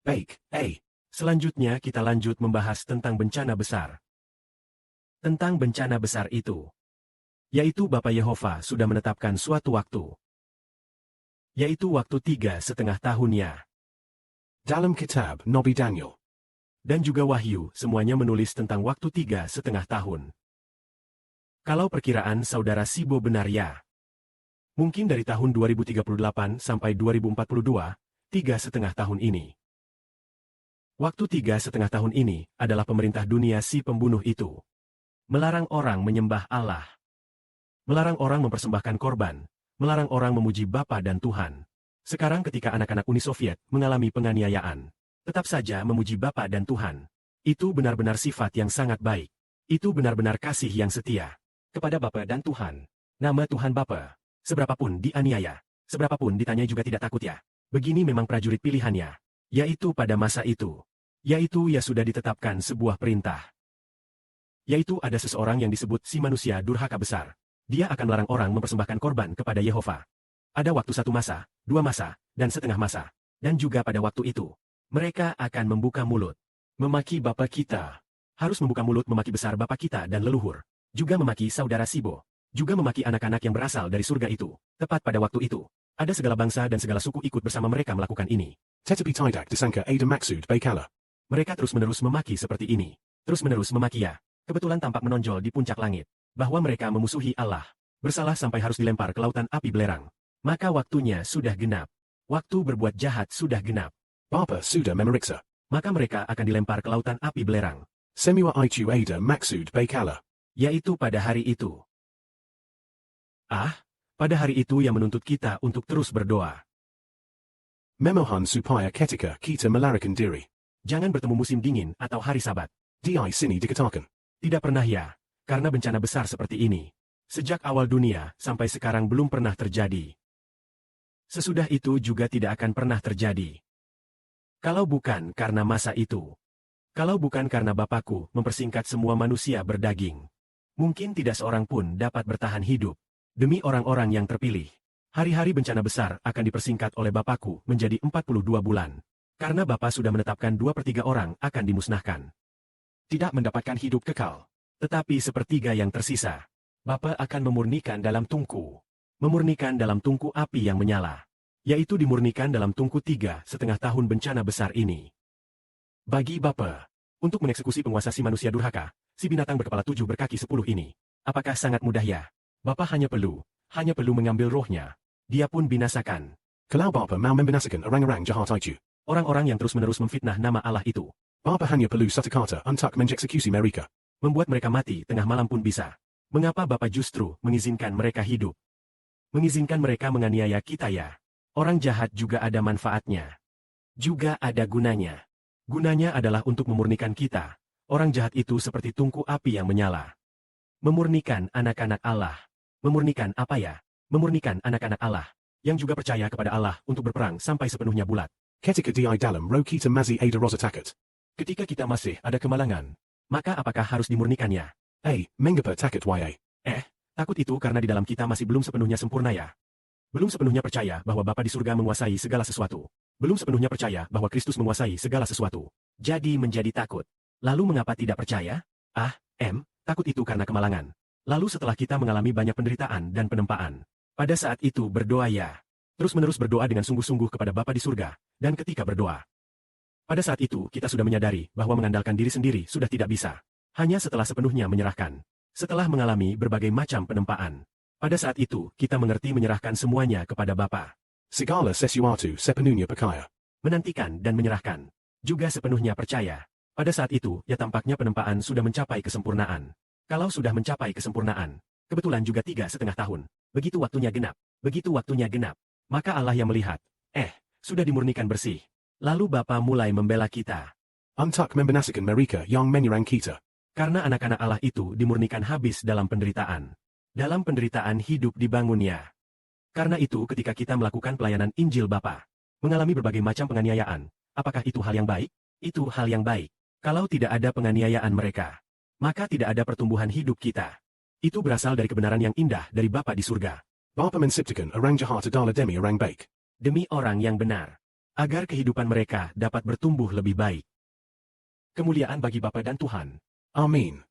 Baik, Selanjutnya kita lanjut membahas tentang bencana besar. Tentang bencana besar itu, yaitu Bapa Yehova sudah menetapkan suatu waktu, yaitu waktu 3,5 tahunnya. Dalam kitab Nabi Daniel. Dan juga Wahyu semuanya menulis tentang waktu 3,5 tahun. Kalau perkiraan saudara Sibo benar ya, mungkin dari tahun 2038 sampai 2042, 3,5 tahun ini. Waktu 3,5 tahun ini adalah pemerintah dunia si pembunuh itu. Melarang orang menyembah Allah. Melarang orang mempersembahkan korban. Melarang orang memuji Bapa dan Tuhan. Sekarang ketika anak-anak Uni Soviet mengalami penganiayaan, tetap saja memuji Bapa dan Tuhan. Itu benar-benar sifat yang sangat baik. Itu benar-benar kasih yang setia kepada Bapa dan Tuhan. Nama Tuhan Bapa. Seberapapun dianiaya, seberapapun ditanya juga tidak takut ya. Begini memang prajurit pilihannya. Yaitu pada masa itu. Yaitu ya sudah ditetapkan sebuah perintah. Yaitu ada seseorang yang disebut si manusia durhaka besar. Dia akan melarang orang mempersembahkan korban kepada Yehova. Ada waktu 1 masa, 2 masa, dan setengah masa. Dan juga pada waktu itu, mereka akan membuka mulut. Memaki Bapa kita. Harus membuka mulut memaki besar Bapa kita dan leluhur. Juga memaki saudara Sibo. Juga memaki anak-anak yang berasal dari surga itu. Tepat pada waktu itu, ada segala bangsa dan segala suku ikut bersama mereka melakukan ini. Tetapi tidak disangka ada maksud baiklah. Mereka terus-menerus memaki seperti ini. Terus-menerus memaki ya. Kebetulan tampak menonjol di puncak langit. Bahwa mereka memusuhi Allah. Bersalah sampai harus dilempar ke lautan api belerang. Maka waktunya sudah genap. Waktu berbuat jahat sudah genap. Bapa sudah memeriksa. Maka mereka akan dilempar ke lautan api belerang. Semua itu ada maksud baiklah. Yaitu pada hari itu. Pada hari itu yang menuntut kita untuk terus berdoa. Memohon supaya ketika kita melarikan diri. Jangan bertemu musim dingin atau hari Sabat. Di sini dikatakan. Tidak pernah ya, karena bencana besar seperti ini. Sejak awal dunia sampai sekarang belum pernah terjadi. Sesudah itu juga tidak akan pernah terjadi. Kalau bukan karena masa itu. Kalau bukan karena Bapakku mempersingkat semua manusia berdaging. Mungkin tidak seorang pun dapat bertahan hidup. Demi orang-orang yang terpilih. Hari-hari bencana besar akan dipersingkat oleh Bapakku menjadi 42 bulan. Karena Bapa sudah menetapkan 2/3 orang akan dimusnahkan. Tidak mendapatkan hidup kekal. Tetapi 1/3 yang tersisa. Bapa akan memurnikan dalam tungku. Memurnikan dalam tungku api yang menyala. Yaitu dimurnikan dalam tungku 3,5 tahun bencana besar ini. Bagi Bapa, untuk mengeksekusi penguasa si manusia durhaka, si binatang berkepala 7 berkaki 10 ini. Apakah sangat mudah ya? Bapa hanya perlu mengambil rohnya. Dia pun binasakan. Kalau Bapa mau membinasakan orang-orang jahat itu. Orang-orang yang terus-menerus memfitnah nama Allah itu. Bapa hanya perlu satu kata untuk mengeksekusi mereka. Membuat mereka mati tengah malam pun bisa. Mengapa Bapa justru mengizinkan mereka hidup? Mengizinkan mereka menganiaya kita ya. Orang jahat juga ada manfaatnya. Juga ada gunanya. Gunanya adalah untuk memurnikan kita. Orang jahat itu seperti tungku api yang menyala. Memurnikan anak-anak Allah. Memurnikan apa ya? Memurnikan anak-anak Allah. Yang juga percaya kepada Allah untuk berperang sampai sepenuhnya bulat. Ketika di dalam roh kita masih ada rasa takut. Ketika kita masih ada kemalangan, maka apakah harus dimurnikannya? Mengapa takut why? Takut itu karena di dalam kita masih belum sepenuhnya sempurna ya. Belum sepenuhnya percaya bahwa Bapa di surga menguasai segala sesuatu. Belum sepenuhnya percaya bahwa Kristus menguasai segala sesuatu. Jadi menjadi takut. Lalu mengapa tidak percaya? Takut itu karena kemalangan. Lalu setelah kita mengalami banyak penderitaan dan penempaan, pada saat itu berdoa ya. Terus-menerus berdoa dengan sungguh-sungguh kepada Bapa di surga, dan ketika berdoa. Pada saat itu kita sudah menyadari bahwa mengandalkan diri sendiri sudah tidak bisa. Hanya setelah sepenuhnya menyerahkan. Setelah mengalami berbagai macam penempaan. Pada saat itu kita mengerti menyerahkan semuanya kepada Bapa. Segala sesuatu sepenuhnya percaya. Menantikan dan menyerahkan. Juga sepenuhnya percaya. Pada saat itu ya tampaknya penempaan sudah mencapai kesempurnaan. Kalau sudah mencapai kesempurnaan, kebetulan juga 3,5 tahun. Begitu waktunya genap. Begitu waktunya genap. Maka Allah yang melihat, sudah dimurnikan bersih. Lalu Bapa mulai membela kita. Untuk membinasakan mereka yang menyerang kita. Karena anak-anak Allah itu dimurnikan habis dalam penderitaan. Dalam penderitaan hidup dibangunnya. Karena itu ketika kita melakukan pelayanan Injil Bapa, mengalami berbagai macam penganiayaan, apakah itu hal yang baik? Itu hal yang baik. Kalau tidak ada penganiayaan mereka, maka tidak ada pertumbuhan hidup kita. Itu berasal dari kebenaran yang indah dari Bapa di surga. Bapa menciptakan orang jahat adalah demi orang baik. Demi orang yang benar. agar kehidupan mereka dapat bertumbuh lebih baik. Kemuliaan bagi Bapa dan Tuhan. Amin.